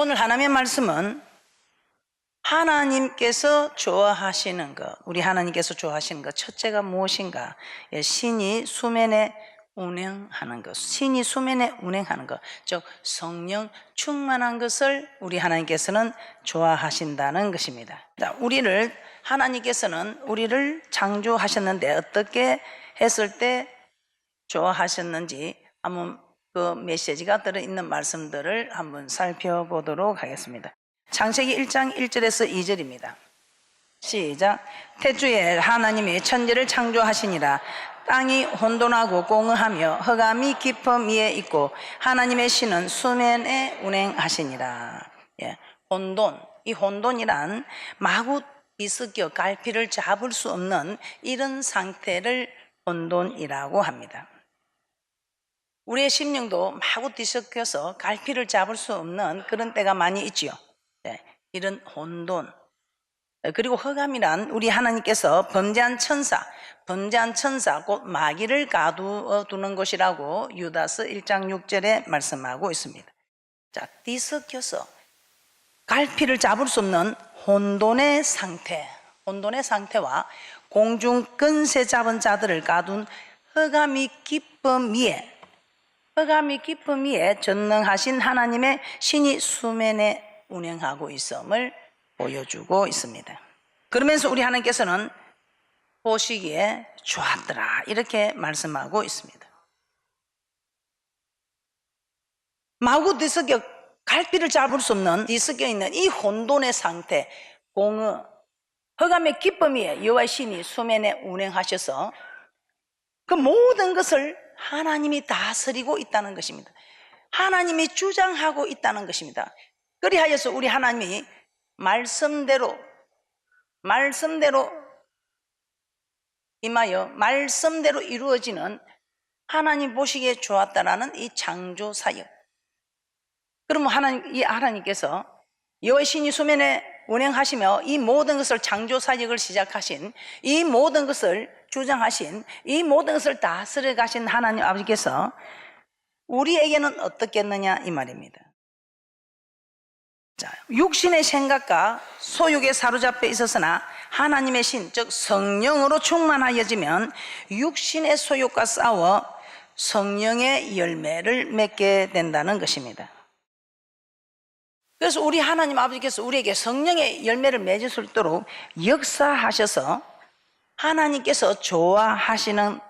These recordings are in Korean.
오늘 하나님의 말씀은 하나님께서 좋아하시는 것, 우리 하나님께서 좋아하시는 것, 첫째가 무엇인가? 신이 수면에 운행하는 것, 신이 수면에 운행하는 것, 즉 성령 충만한 것을 우리 하나님께서는 좋아하신다는 것입니다. 자, 하나님께서는 우리를 창조하셨는데 어떻게 했을 때 좋아하셨는지 한번 그 메시지가 들어있는 말씀들을 한번 살펴보도록 하겠습니다. 창세기 1장 1절에서 2절입니다. 시작. 태초에 하나님이 천지를 창조하시니라. 땅이 혼돈하고 공허하며 흑암이 깊음 위에 있고 하나님의 신은 수면에 운행하시니라. 혼돈, 이 혼돈이란 마구 뒤섞여 갈피를 잡을 수 없는 이런 상태를 혼돈이라고 합니다. 우리의 심령도 마구 뒤섞여서 갈피를 잡을 수 없는 그런 때가 많이 있지요. 이런 혼돈. 그리고 흑암이란 우리 하나님께서 범죄한 천사 곧 마귀를 가두어두는 것이라고 유다서 1장 6절에 말씀하고 있습니다. 자, 뒤섞여서 갈피를 잡을 수 없는 혼돈의 상태와 공중 근세 잡은 자들을 가둔 흑암이 깊음 위에 전능하신 하나님의 신이 수면에 운행하고 있음을 보여주고 있습니다. 그러면서 우리 하나님께서는 보시기에 좋았더라 이렇게 말씀하고 있습니다. 마구 뒤섞여 갈피를 잡을 수 없는 뒤섞여 있는 이 혼돈의 상태, 공허, 흑암의 깊음 위에 여호와의 신이 수면에 운행하셔서 그 모든 것을 하나님이 다스리고 있다는 것입니다. 하나님이 주장하고 있다는 것입니다. 그리하여서 우리 하나님이 말씀대로 임하여 말씀대로 이루어지는 하나님 보시기에 좋았다라는 이 창조 사역. 그러면 하나님께서 여호와의 신이 수면에 운행하시며 이 모든 것을 창조 사역을 시작하신, 이 모든 것을 주장하신, 이 모든 것을 다스려 가신 하나님 아버지께서 우리에게는 어떻겠느냐 이 말입니다. 자, 육신의 생각과 소욕에 사로잡혀 있었으나 하나님의 신, 즉 성령으로 충만하여지면 육신의 소욕과 싸워 성령의 열매를 맺게 된다는 것입니다. 그래서 우리 하나님 아버지께서 우리에게 성령의 열매를 맺을 수 있도록 역사하셔서 하나님께서 좋아하시는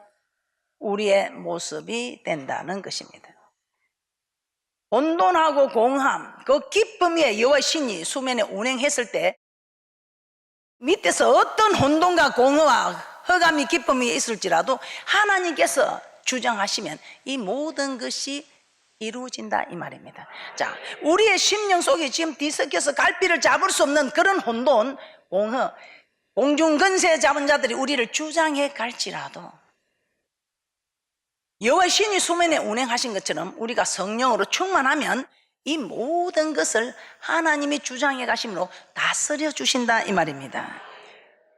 우리의 모습이 된다는 것입니다. 혼돈하고 공함, 그 기쁨 위에 여호와의 신이 수면에 운행했을 때 밑에서 어떤 혼돈과 공허와 흑암이 기쁨 위에 있을지라도 하나님께서 주장하시면 이 모든 것이 이루어진다 이 말입니다. 자, 우리의 심령 속에 지금 뒤섞여서 갈피를 잡을 수 없는 그런 혼돈, 공허, 공중 근세 잡은 자들이 우리를 주장해 갈지라도 여호와의 신이 수면에 운행하신 것처럼 우리가 성령으로 충만하면 이 모든 것을 하나님이 주장해 가심으로 다스려 주신다 이 말입니다.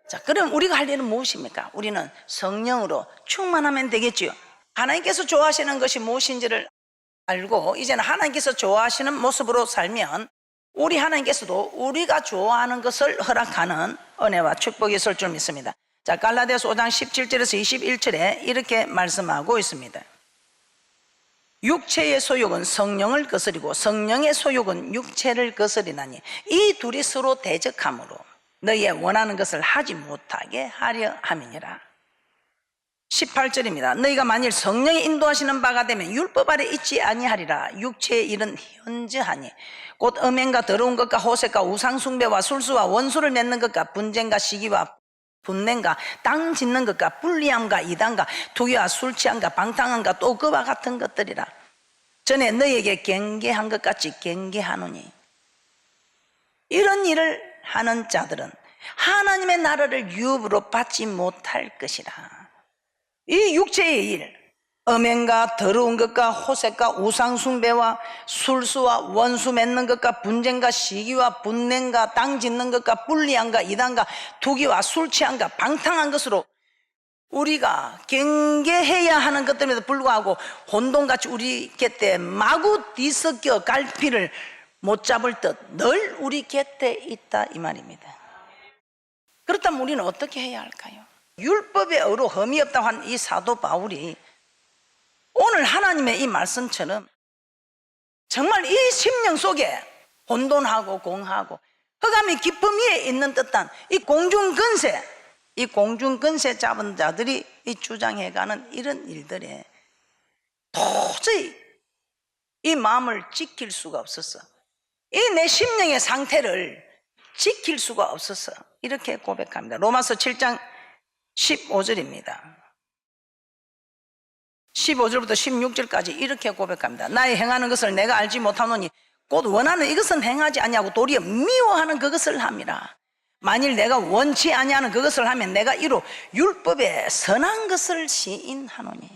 자, 그럼 우리가 할 일은 무엇입니까? 우리는 성령으로 충만하면 되겠지요. 하나님께서 좋아하시는 것이 무엇인지를 알고 이제는 하나님께서 좋아하시는 모습으로 살면 우리 하나님께서도 우리가 좋아하는 것을 허락하는 은혜와 축복이 있을 줄 믿습니다. 자, 갈라디아서 5장 17절에서 21절에 이렇게 말씀하고 있습니다. 육체의 소욕은 성령을 거스리고 성령의 소욕은 육체를 거스리나니 이 둘이 서로 대적함으로 너희의 원하는 것을 하지 못하게 하려 함이니라. 18절입니다. 너희가 만일 성령이 인도하시는 바가 되면 율법 아래 있지 아니하리라. 육체의 일은 현저하니 곧 음행과 더러운 것과 호색과 우상숭배와 술수와 원수를 맺는 것과 분쟁과 시기와 분냄과 땅 짓는 것과 불리함과 이단과 투기와 술취함과 방탕함과 또 그와 같은 것들이라. 전에 너희에게 경계한 것 같이 경계하노니 이런 일을 하는 자들은 하나님의 나라를 유업으로 받지 못할 것이라. 이 육체의 일, 음행과 더러운 것과 호색과 우상숭배와 술수와 원수 맺는 것과 분쟁과 시기와 분냄과 땅 짓는 것과 불리함과 이단과 투기와 술취함과 방탕한 것으로 우리가 경계해야 하는 것들에도 불구하고 혼돈같이 우리 곁에 마구 뒤섞여 갈피를 못 잡을 듯 늘 우리 곁에 있다 이 말입니다. 그렇다면 우리는 어떻게 해야 할까요? 율법의 의로 흠이 없다고 한 이 사도 바울이 오늘 하나님의 이 말씀처럼 정말 이 심령 속에 혼돈하고 공하고 흑암이 깊음 위에 있는 듯한 이 공중근세, 이 공중근세 잡은 자들이 이 주장해가는 이런 일들에 도저히 이 마음을 지킬 수가 없었어. 이 내 심령의 상태를 지킬 수가 없었어. 이렇게 고백합니다. 로마서 7장 15절입니다. 15절부터 16절까지 이렇게 고백합니다. 나의 행하는 것을 내가 알지 못하노니 곧 원하는 이것은 행하지 아니하고 도리어 미워하는 그것을 함이라. 만일 내가 원치 아니하는 그것을 하면 내가 이로 율법에 선한 것을 시인하노니.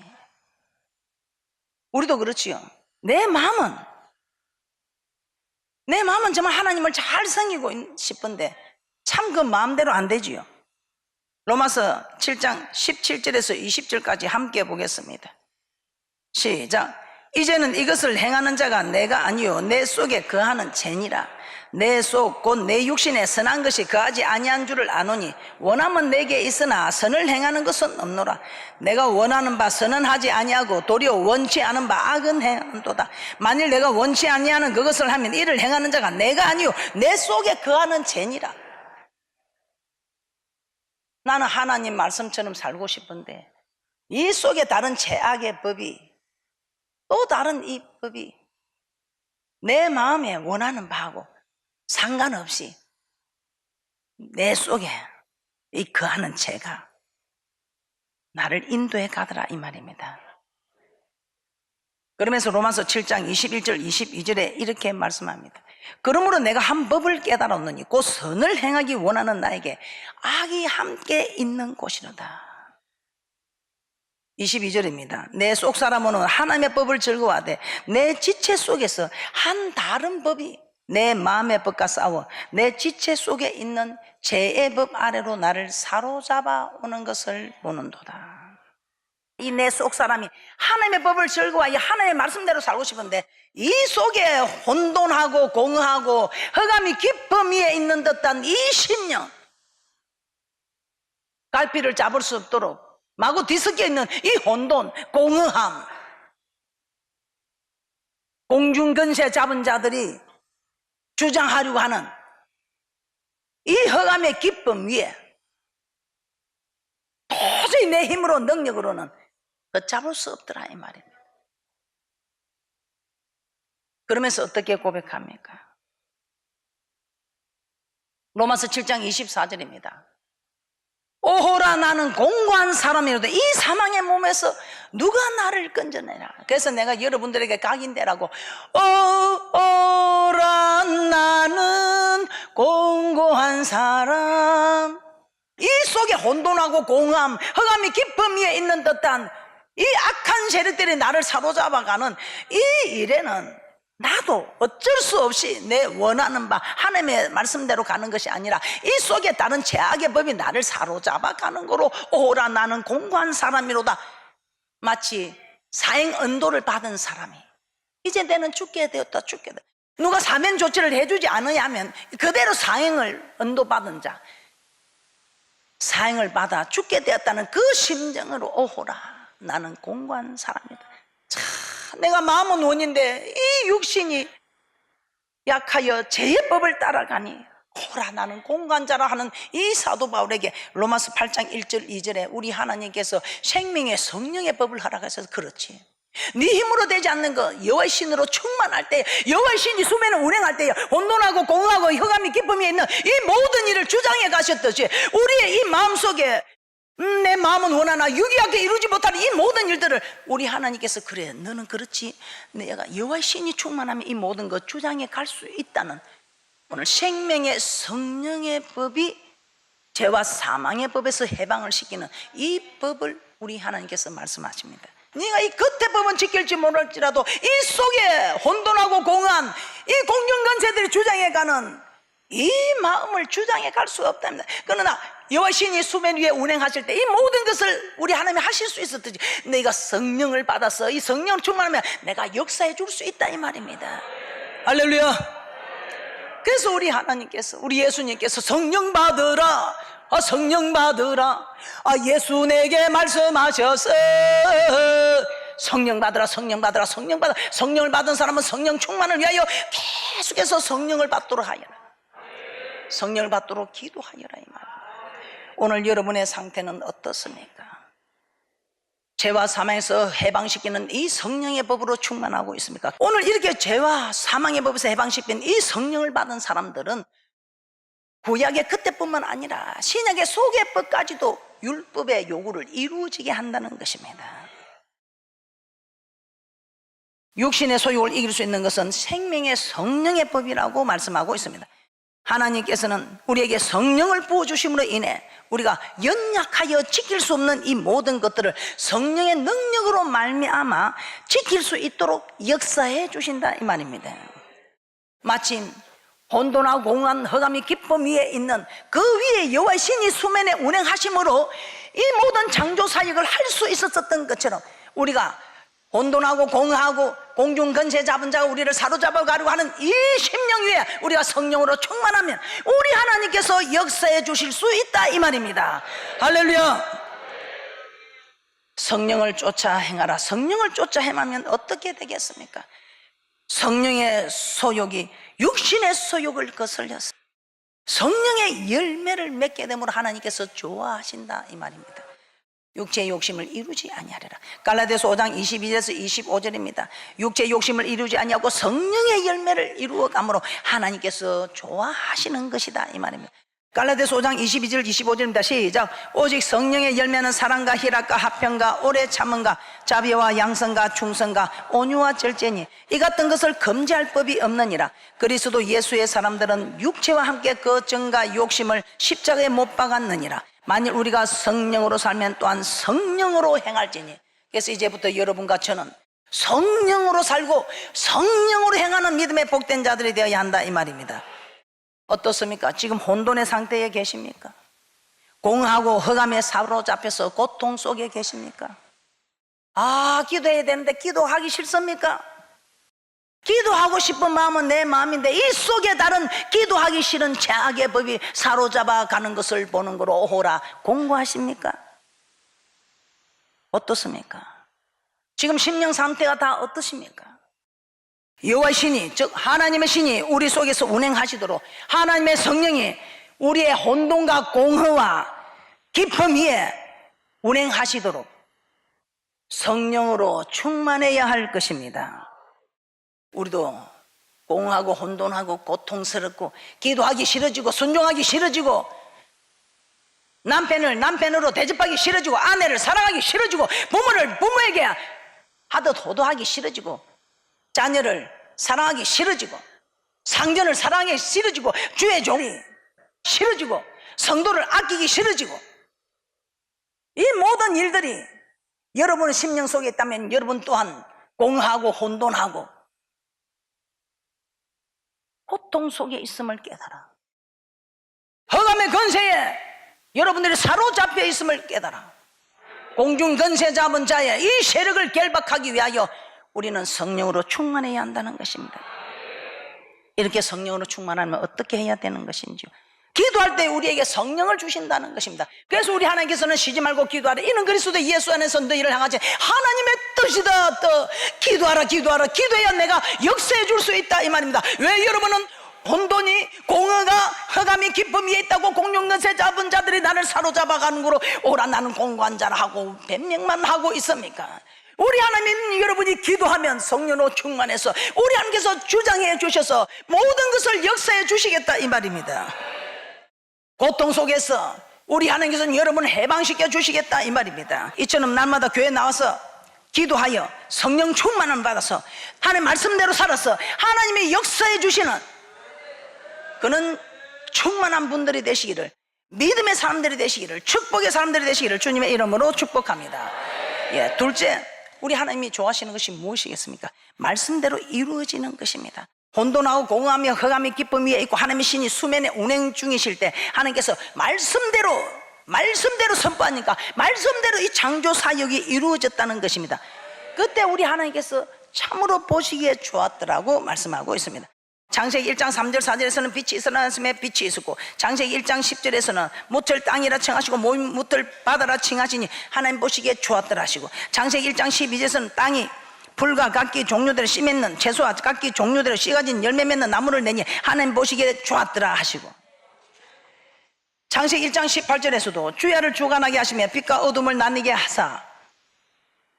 우리도 그렇지요. 내 마음은 정말 하나님을 잘 섬기고 싶은데 참 그 마음대로 안 되지요. 로마서 7장 17절에서 20절까지 함께 보겠습니다. 시작. 이제는 이것을 행하는 자가 내가 아니요 내 속에 거하는 죄니라. 내 속 곧 내 육신에 선한 것이 거하지 아니한 줄을 아노니 원함은 내게 있으나 선을 행하는 것은 없노라. 내가 원하는 바 선은 하지 아니하고 도리어 원치 않은 바 악은 행한도다. 만일 내가 원치 아니하는 그것을 하면 이를 행하는 자가 내가 아니요 내 속에 거하는 죄니라. 나는 하나님 말씀처럼 살고 싶은데 이 속에 다른 죄악의 법이 또 다른 이 법이 내 마음에 원하는 바하고 상관없이 내 속에 이 거하는 죄가 나를 인도해 가더라 이 말입니다. 그러면서 로마서 7장 21절 22절에 이렇게 말씀합니다. 그러므로 내가 한 법을 깨달았느니 곧 선을 행하기 원하는 나에게 악이 함께 있는 곳이로다. 22절입니다. 내 속사람은 하나님의 법을 즐거워하되 내 지체 속에서 한 다른 법이 내 마음의 법과 싸워 내 지체 속에 있는 죄의 법 아래로 나를 사로잡아 오는 것을 보는도다. 이 내 속사람이 하나님의 법을 즐거워하여 하나님의 말씀대로 살고 싶은데 이 속에 혼돈하고 공허하고 흑암이 깊음 위에 있는 듯한 이 심령, 갈피를 잡을 수 없도록 마구 뒤섞여 있는 이 혼돈, 공허함, 공중근세 잡은 자들이 주장하려고 하는 이 흑암의 깊음 위에 도저히 내 힘으로 능력으로는 걷잡을 수 없더라 이 말입니다. 그러면서 어떻게 고백합니까? 로마서 7장 24절입니다. 오호라 나는 공고한 사람이로다. 이 사망의 몸에서 누가 나를 건져내라. 그래서 내가 여러분들에게 각인되라고 오호라 나는 공고한 사람. 이 속에 혼돈하고 공허함, 흑암이 깊음 위에 있는 듯한 이 악한 세력들이 나를 사로잡아가는 이 일에는 나도 어쩔 수 없이 내 원하는 바 하나님의 말씀대로 가는 것이 아니라 이 속에 다른 죄악의 법이 나를 사로잡아가는 거로 오라 나는 공고한 사람이로다. 마치 사형 언도를 받은 사람이 이제 내는 죽게 되었다. 누가 사면 조치를 해주지 않으냐 하면 그대로 사형을 언도받은 자, 사형을 받아 죽게 되었다는 그 심정으로 오호라 나는 공고한 사람이다. 참 내가 마음은 원인데 이 육신이 약하여 죄의 법을 따라가니 오라 나는 공고한 자라 하는 이 사도 바울에게 로마서 8장 1절 2절에 우리 하나님께서 생명의 성령의 법을 허락하셔서 그렇지. 네 힘으로 되지 않는 거 여호와의 신으로 충만할 때, 여호와의 신이 수면을 운행할 때 혼돈하고 공허하고 흑암이 깊음이 있는 이 모든 일을 주장해 가셨듯이 우리의 이 마음속에 내 마음은 원하나 유기하게 이루지 못하는 이 모든 일들을 우리 하나님께서 그래 너는 그렇지 내가 여호와의 신이 충만하면 이 모든 것 주장해 갈 수 있다는 오늘 생명의 성령의 법이 죄와 사망의 법에서 해방을 시키는 이 법을 우리 하나님께서 말씀하십니다. 네가 이 겉의 법은 지킬지 모를지라도 이 속에 혼돈하고 공허한 이 공중권세들이 주장해가는 이 마음을 주장해 갈 수 없답니다. 그러나 여호와 신이 수면 위에 운행하실 때 이 모든 것을 우리 하나님이 하실 수 있었듯이 너희가 성령을 받아서 이 성령을 충만하면 내가 역사해 줄 수 있다 이 말입니다. 할렐루야. 그래서 우리 하나님께서, 우리 예수님께서 성령 받으라, 성령 받으라, 예수 내게 말씀하셔서 성령 받으라, 성령 받으라, 성령 받으라. 성령을 받은 사람은 성령 충만을 위하여 계속해서 성령을 받도록 하여라, 성령을 받도록 기도하여라 이 말. 오늘 여러분의 상태는 어떻습니까? 죄와 사망에서 해방시키는 이 성령의 법으로 충만하고 있습니까? 오늘 이렇게 죄와 사망의 법에서 해방시키는 이 성령을 받은 사람들은 구약의 그때뿐만 아니라 신약의 소개법까지도 율법의 요구를 이루어지게 한다는 것입니다. 육신의 소욕을 이길 수 있는 것은 생명의 성령의 법이라고 말씀하고 있습니다. 하나님께서는 우리에게 성령을 부어주심으로 인해 우리가 연약하여 지킬 수 없는 이 모든 것들을 성령의 능력으로 말미암아 지킬 수 있도록 역사해 주신다 이 말입니다. 마침 혼돈하고 공허한 흑암이 기쁨 위에 있는 그 위에 여호와의 신이 수면에 운행하심으로 이 모든 창조 사역을 할 수 있었던 것처럼 우리가 혼돈하고 공허하고 공중 근세 잡은 자가 우리를 사로잡아 가려고 하는 이 심령 위에 우리가 성령으로 충만하면 우리 하나님께서 역사해 주실 수 있다 이 말입니다. 할렐루야. 성령을 쫓아 행하라. 성령을 쫓아 행하면 어떻게 되겠습니까? 성령의 소욕이 육신의 소욕을 거슬려서 성령의 열매를 맺게 되므로 하나님께서 좋아하신다 이 말입니다. 육체의 욕심을 이루지 아니하리라. 갈라디아서 5장 22절에서 25절입니다. 육체의 욕심을 이루지 아니하고 성령의 열매를 이루어감으로 하나님께서 좋아하시는 것이다 이 말입니다. 갈라디아서 5장 22절 25절입니다. 시작. 오직 성령의 열매는 사랑과 희락과 화평과 오래 참음과 자비와 양선과 충성과 온유와 절제니 이 같은 것을 금지할 법이 없느니라. 그리스도 예수의 사람들은 육체와 함께 그 정과 욕심을 십자가에 못 박았느니라. 만일 우리가 성령으로 살면 또한 성령으로 행할지니. 그래서 이제부터 여러분과 저는 성령으로 살고 성령으로 행하는 믿음의 복된 자들이 되어야 한다 이 말입니다. 어떻습니까? 지금 혼돈의 상태에 계십니까? 공허하고 흑암에 사로잡혀서 고통 속에 계십니까? 기도해야 되는데 기도하기 싫습니까? 기도하고 싶은 마음은 내 마음인데 이 속에 다른 기도하기 싫은 죄악의 법이 사로잡아 가는 것을 보는 거로 오호라 공고하십니까? 어떻습니까? 지금 심령 상태가 다 어떠십니까? 여호와의 신이, 즉 하나님의 신이 우리 속에서 운행하시도록 하나님의 성령이 우리의 혼돈과 공허와 기쁨 위에 운행하시도록 성령으로 충만해야 할 것입니다. 우리도 공허하고 혼돈하고 고통스럽고 기도하기 싫어지고 순종하기 싫어지고 남편으로 대접하기 싫어지고 아내를 사랑하기 싫어지고 부모를 부모에게 하듯 호도하기 싫어지고 자녀를 사랑하기 싫어지고 상전을 사랑하기 싫어지고 주의 종이 싫어지고 성도를 아끼기 싫어지고 이 모든 일들이 여러분의 심령 속에 있다면 여러분 또한 공허하고 혼돈하고 고통 속에 있음을 깨달아. 흑암의 권세에 여러분들이 사로잡혀 있음을 깨달아. 공중 권세 잡은 자의 이 세력을 결박하기 위하여 우리는 성령으로 충만해야 한다는 것입니다. 이렇게 성령으로 충만하면 어떻게 해야 되는 것인지요? 기도할 때 우리에게 성령을 주신다는 것입니다. 그래서 우리 하나님께서는 쉬지 말고 기도하라. 이는 그리스도 예수 안에서 너희를 향하지 하나님의 뜻이다. 또 기도하라 기도하라. 기도해야 내가 역사해 줄 수 있다 이 말입니다. 왜 여러분은 혼돈이 공허가 흑암이 기쁨 위에 있다고 공룡것에 잡은 자들이 나를 사로잡아 가는 거로 오라 나는 공고한 자라 하고 변명만 하고 있습니까? 우리 하나님 여러분이 기도하면 성령으로 충만해서 우리 하나님께서 주장해 주셔서 모든 것을 역사해 주시겠다 이 말입니다. 고통 속에서 우리 하나님께서는 여러분을 해방시켜 주시겠다 이 말입니다. 이처럼 날마다 교회 나와서 기도하여 성령 충만함을 받아서 하나님 말씀대로 살아서 하나님이 역사해 주시는 그는 충만한 분들이 되시기를, 믿음의 사람들이 되시기를, 축복의 사람들이 되시기를 주님의 이름으로 축복합니다. 둘째, 우리 하나님이 좋아하시는 것이 무엇이겠습니까? 말씀대로 이루어지는 것입니다. 혼돈하고 공허하며 흑암이 기쁨 위에 있고 하나님의 신이 수면에 운행 중이실 때 하나님께서 말씀대로 선포하니까 말씀대로 이 창조 사역이 이루어졌다는 것입니다. 그때 우리 하나님께서 참으로 보시기에 좋았더라고 말씀하고 있습니다. 창세기 1장 3절 4절에서는 빛이 있으라하심에 빛이 있었고, 창세기 1장 10절에서는 무틀 땅이라 칭하시고 무틀 바다라 칭하시니 하나님 보시기에 좋았더라 하시고, 창세기 1장 12절에서는 땅이 풀과 각기 종류대로 씨 맺는 채소와 각기 종류대로 씨 가진 열매 맺는 나무를 내니 하나님 보시기에 좋았더라 하시고, 창세기 1장 18절에서도 주야를 주관하게 하시며 빛과 어둠을 나뉘게 하사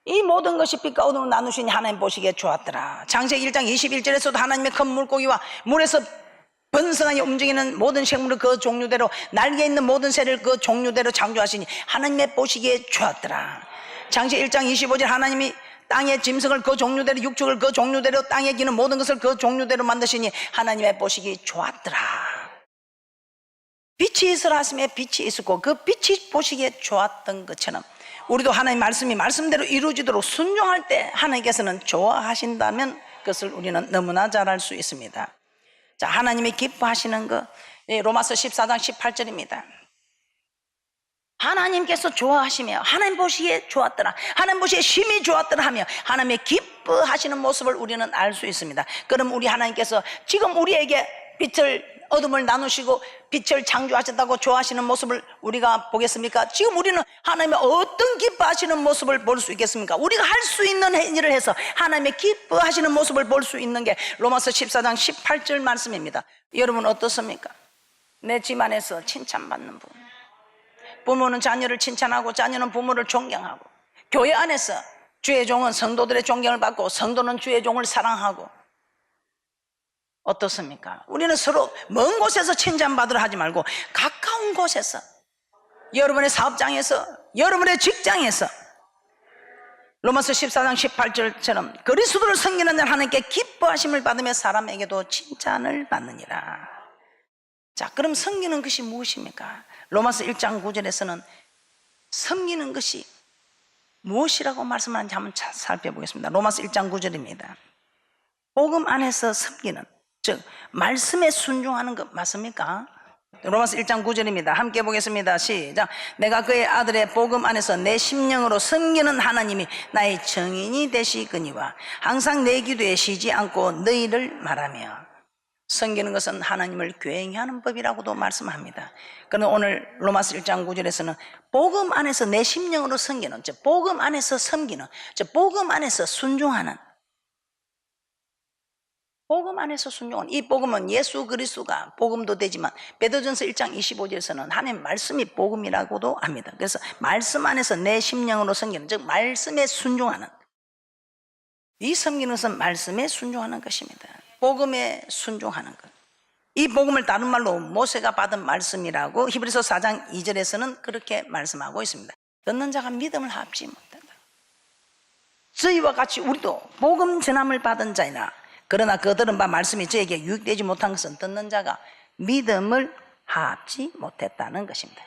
이 모든 것이 빛과 어둠을 나누시니 하나님 보시기에 좋았더라. 창세기 1장 21절에서도 하나님의 큰 물고기와 물에서 번성하여 움직이는 모든 생물을 그 종류대로, 날개 있는 모든 새를 그 종류대로 창조하시니 하나님의 보시기에 좋았더라. 창세기 1장 25절 하나님이 땅의 짐승을 그 종류대로, 육축을 그 종류대로, 땅에 기는 모든 것을 그 종류대로 만드시니 하나님의 보시기 좋았더라. 빛이 있으라 하심에 빛이 있었고 그 빛이 보시기에 좋았던 것처럼 우리도 하나님 말씀이 말씀대로 이루어지도록 순종할 때 하나님께서는 좋아하신다면 그것을 우리는 너무나 잘 알 수 있습니다. 자, 하나님이 기뻐하시는 것, 로마서 14장 18절입니다. 하나님께서 좋아하시며 하나님 보시기에 좋았더라, 하나님 보시기에 심히 좋았더라 하며 하나님의 기뻐하시는 모습을 우리는 알 수 있습니다. 그럼 우리 하나님께서 지금 우리에게 빛을 어둠을 나누시고 빛을 창조하셨다고 좋아하시는 모습을 우리가 보겠습니까? 지금 우리는 하나님의 어떤 기뻐하시는 모습을 볼 수 있겠습니까? 우리가 할 수 있는 일을 해서 하나님의 기뻐하시는 모습을 볼 수 있는 게 로마서 14장 18절 말씀입니다. 여러분 어떻습니까? 내 집안에서 칭찬받는 분, 부모는 자녀를 칭찬하고 자녀는 부모를 존경하고, 교회 안에서 주의 종은 성도들의 존경을 받고 성도는 주의 종을 사랑하고, 어떻습니까? 우리는 서로 먼 곳에서 칭찬받으려 하지 말고 가까운 곳에서, 여러분의 사업장에서, 여러분의 직장에서 로마서 14장 18절처럼 그리스도를 섬기는 자 하나님께 기뻐하심을 받으며 사람에게도 칭찬을 받느니라. 자, 그럼 섬기는 것이 무엇입니까? 로마서 1장 9절에서는 섬기는 것이 무엇이라고 말씀하는지 한번 살펴보겠습니다. 로마서 1장 9절입니다. 복음 안에서 섬기는, 즉 말씀에 순종하는 것 맞습니까? 로마서 1장 9절입니다. 함께 보겠습니다. 시작. 내가 그의 아들의 복음 안에서 내 심령으로 섬기는 하나님이 나의 정인이 되시거니와 항상 내 기도에 쉬지 않고 너희를 말하며. 섬기는 것은 하나님을 굉히 하는 법이라고도 말씀합니다. 그런데 오늘 로마서 1장 9절에서는 복음 안에서 내 심령으로 섬기는, 즉 복음 안에서 섬기는, 즉 복음 안에서 순종하는, 복음 안에서 순종은, 이 복음은 예수 그리스도가 복음도 되지만 베드로전서 1장 25절에서는 하나님 말씀이 복음이라고도 합니다. 그래서 말씀 안에서 내 심령으로 섬기는, 즉 말씀에 순종하는, 이 섬기는 것은 말씀에 순종하는 것입니다. 복음에 순종하는 것. 이 복음을 다른 말로 모세가 받은 말씀이라고 히브리서 4장 2절에서는 그렇게 말씀하고 있습니다. 듣는 자가 믿음을 합치 못한다. 저희와 같이 우리도 복음 전함을 받은 자이나 그러나 그 들은 바 말씀이 저에게 유익되지 못한 것은 듣는 자가 믿음을 합치 못했다는 것입니다.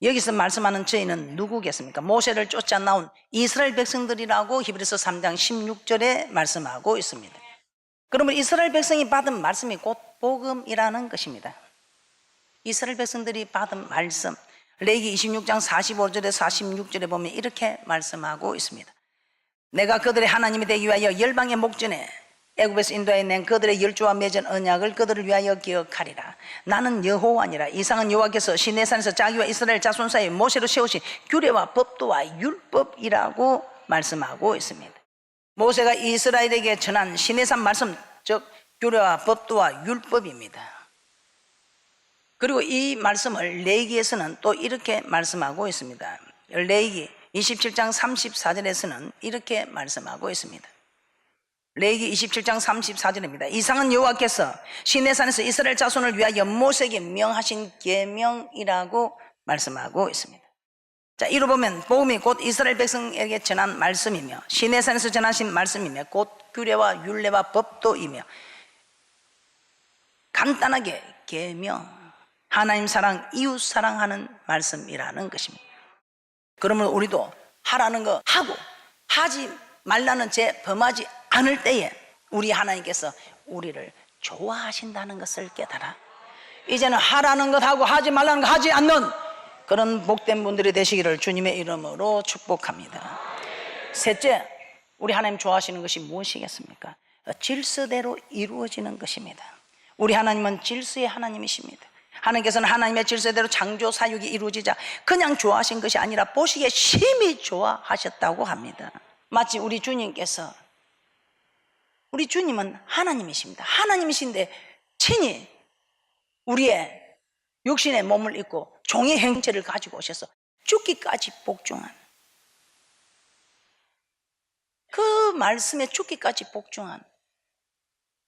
여기서 말씀하는 저희는 누구겠습니까? 모세를 쫓아 나온 이스라엘 백성들이라고 히브리서 3장 16절에 말씀하고 있습니다. 그러면 이스라엘 백성이 받은 말씀이 곧 복음이라는 것입니다. 이스라엘 백성들이 받은 말씀, 레위기 26장 45절에 46절에 보면 이렇게 말씀하고 있습니다. 내가 그들의 하나님이 되기 위하여 열방의 목전에 애굽에서 인도해 낸 그들의 열조와 맺은 언약을 그들을 위하여 기억하리라. 나는 여호와니라. 이상은 여호와께서 시내산에서 자기와 이스라엘 자손 사이에 모세로 세우신 규례와 법도와 율법이라고 말씀하고 있습니다. 모세가 이스라엘에게 전한 시내산 말씀, 즉 규례와 법도와 율법입니다. 그리고 이 말씀을 레위기에서는 또 이렇게 말씀하고 있습니다. 레위기 27장 34절에서는 이렇게 말씀하고 있습니다. 레위기 27장 34절입니다. 이상은 여호와께서 시내산에서 이스라엘 자손을 위하여 모세에게 명하신 계명이라고 말씀하고 있습니다. 자, 이로 보면 복음이 곧 이스라엘 백성에게 전한 말씀이며 시내산에서 전하신 말씀이며 곧 규례와 율례와 법도이며 간단하게 계명, 하나님 사랑, 이웃 사랑하는 말씀이라는 것입니다. 그러면 우리도 하라는 거 하고 하지 말라는 죄 범하지 않을 때에 우리 하나님께서 우리를 좋아하신다는 것을 깨달아 이제는 하라는 것 하고 하지 말라는 것 하지 않는 그런 복된 분들이 되시기를 주님의 이름으로 축복합니다. 셋째, 우리 하나님 좋아하시는 것이 무엇이겠습니까? 질서대로 이루어지는 것입니다. 우리 하나님은 질서의 하나님이십니다. 하나님께서는 하나님의 질서대로 창조 사육이 이루어지자 그냥 좋아하신 것이 아니라 보시기에 심히 좋아하셨다고 합니다. 마치 우리 주님께서, 우리 주님은 하나님이십니다. 하나님이신데 친히 우리의 육신의 몸을 입고 종의 형체를 가지고 오셔서 죽기까지 복종한, 그 말씀에 죽기까지 복종한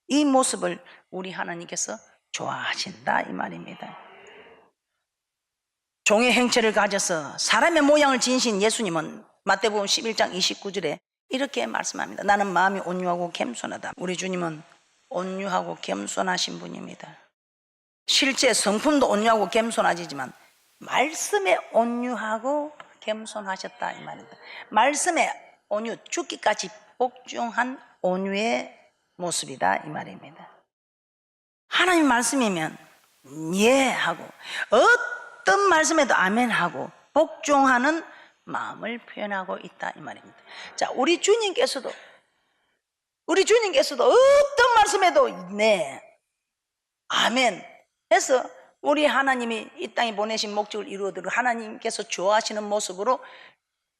이 모습을 우리 하나님께서 좋아하신다 이 말입니다. 종의 형체를 가져서 사람의 모양을 지니신 예수님은 마태복음 11장 29절에 이렇게 말씀합니다. 나는 마음이 온유하고 겸손하다. 우리 주님은 온유하고 겸손하신 분입니다. 실제 성품도 온유하고 겸손하지만 말씀에 온유하고 겸손하셨다 이 말입니다. 말씀에 온유, 죽기까지 복종한 온유의 모습이다 이 말입니다. 하나님 말씀이면 예 하고 어떤 말씀에도 아멘 하고 복종하는 마음을 표현하고 있다 이 말입니다. 자, 우리 주님께서도 어떤 말씀에도 네, 아멘 해서 우리 하나님이 이 땅에 보내신 목적을 이루어드리고 하나님께서 좋아하시는 모습으로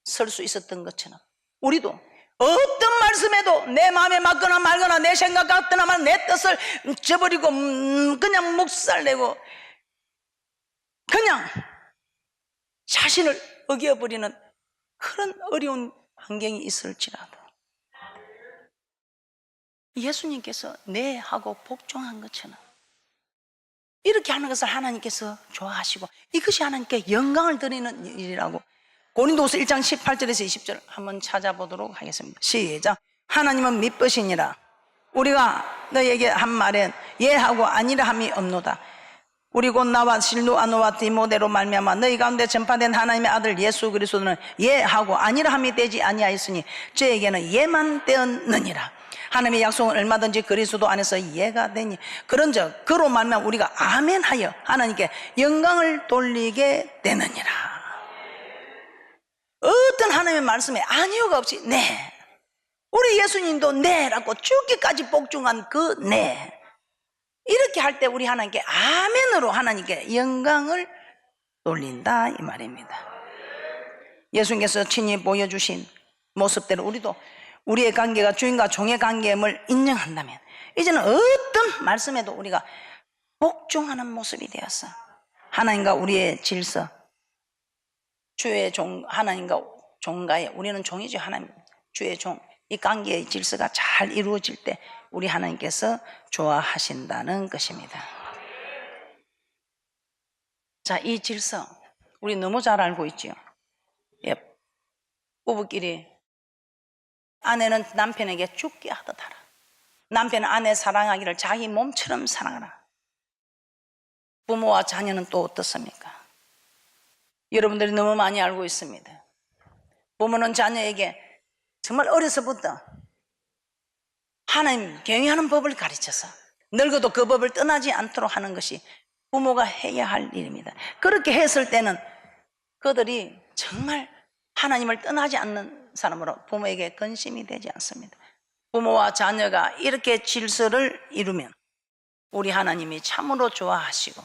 설 수 있었던 것처럼 우리도 어떤 말씀에도 내 마음에 맞거나 말거나 내 생각 같거나 말 내 뜻을 저버리고 그냥 묵살내고 그냥 자신을 어겨버리는 그런 어려운 환경이 있을지라도 예수님께서 네 하고 복종한 것처럼 이렇게 하는 것을 하나님께서 좋아하시고 이것이 하나님께 영광을 드리는 일이라고 고린도후서 1장 18절에서 20절 한번 찾아보도록 하겠습니다. 시작. 하나님은 미쁘시니라. 우리가 너에게 한 말엔 예하고 아니라 함이 없노다. 우리 곧 나와 실루아노와 디모데로 말미암아 너희 가운데 전파된 하나님의 아들 예수 그리스도는 예하고 아니라 함이 되지 아니하였으니 저에게는 예만 되었느니라. 하나님의 약속은 얼마든지 그리스도 안에서 예가 되니 그런즉 그로 말미암아 우리가 아멘하여 하나님께 영광을 돌리게 되느니라. 어떤 하나님의 말씀에 아니요가 없이 네, 우리 예수님도 네라고 죽기까지 복종한 그 네, 이렇게 할 때 우리 하나님께 아멘으로 하나님께 영광을 돌린다 이 말입니다. 예수님께서 친히 보여주신 모습대로 우리도 우리의 관계가 주인과 종의 관계임을 인정한다면 이제는 어떤 말씀에도 우리가 복종하는 모습이 되어서 하나님과 우리의 질서, 주의 종, 하나님과 종가의, 우리는 종이죠. 하나님, 주의 종, 이 관계의 질서가 잘 이루어질 때 우리 하나님께서 좋아하신다는 것입니다. 자, 이 질서 우리 너무 잘 알고 있죠. 예, 부부끼리 아내는 남편에게 죽게 하듯 하라. 남편은 아내 사랑하기를 자기 몸처럼 사랑하라. 부모와 자녀는 또 어떻습니까? 여러분들이 너무 많이 알고 있습니다. 부모는 자녀에게 정말 어려서부터 하나님 경외하는 법을 가르쳐서 늙어도 그 법을 떠나지 않도록 하는 것이 부모가 해야 할 일입니다. 그렇게 했을 때는 그들이 정말 하나님을 떠나지 않는 사람으로 부모에게 근심이 되지 않습니다. 부모와 자녀가 이렇게 질서를 이루면 우리 하나님이 참으로 좋아하시고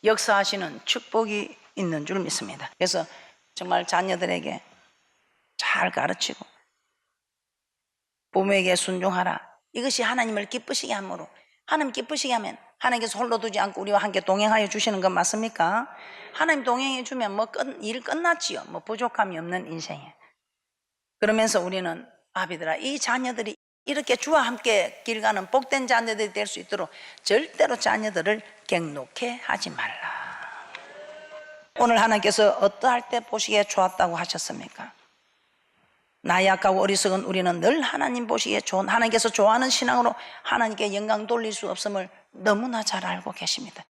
역사하시는 축복이 있는 줄 믿습니다. 그래서 정말 자녀들에게 잘 가르치고 부모에게 순종하라. 이것이 하나님을 기쁘시게 함으로, 하나님 기쁘시게 하면 하나님께서 홀로 두지 않고 우리와 함께 동행하여 주시는 건 맞습니까? 하나님 동행해 주면 뭐 일 끝났지요. 뭐 부족함이 없는 인생에. 그러면서 우리는 아비들아, 이 자녀들이 이렇게 주와 함께 길 가는 복된 자녀들이 될 수 있도록 절대로 자녀들을 갱노케 하지 말라. 오늘 하나님께서 어떠할 때 보시기에 좋았다고 하셨습니까? 나약하고 어리석은 우리는 늘 하나님 보시기에 좋은, 하나님께서 좋아하는 신앙으로 하나님께 영광 돌릴 수 없음을 너무나 잘 알고 계십니다.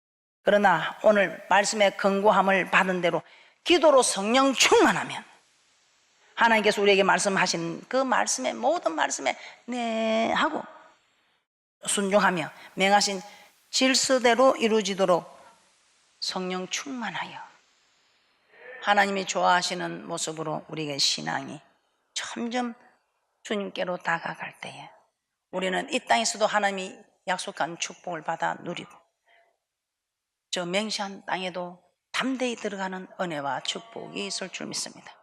그러나 오늘 말씀의 권고함을 받은 대로 기도로 성령 충만하면 하나님께서 우리에게 말씀하신 그 말씀의 모든 말씀에 네 하고 순종하며 명하신 질서대로 이루어지도록 성령 충만하여 하나님이 좋아하시는 모습으로 우리의 신앙이 점점 주님께로 다가갈 때에 우리는 이 땅에서도 하나님이 약속한 축복을 받아 누리고 저 맹세한 땅에도 담대히 들어가는 은혜와 축복이 있을 줄 믿습니다.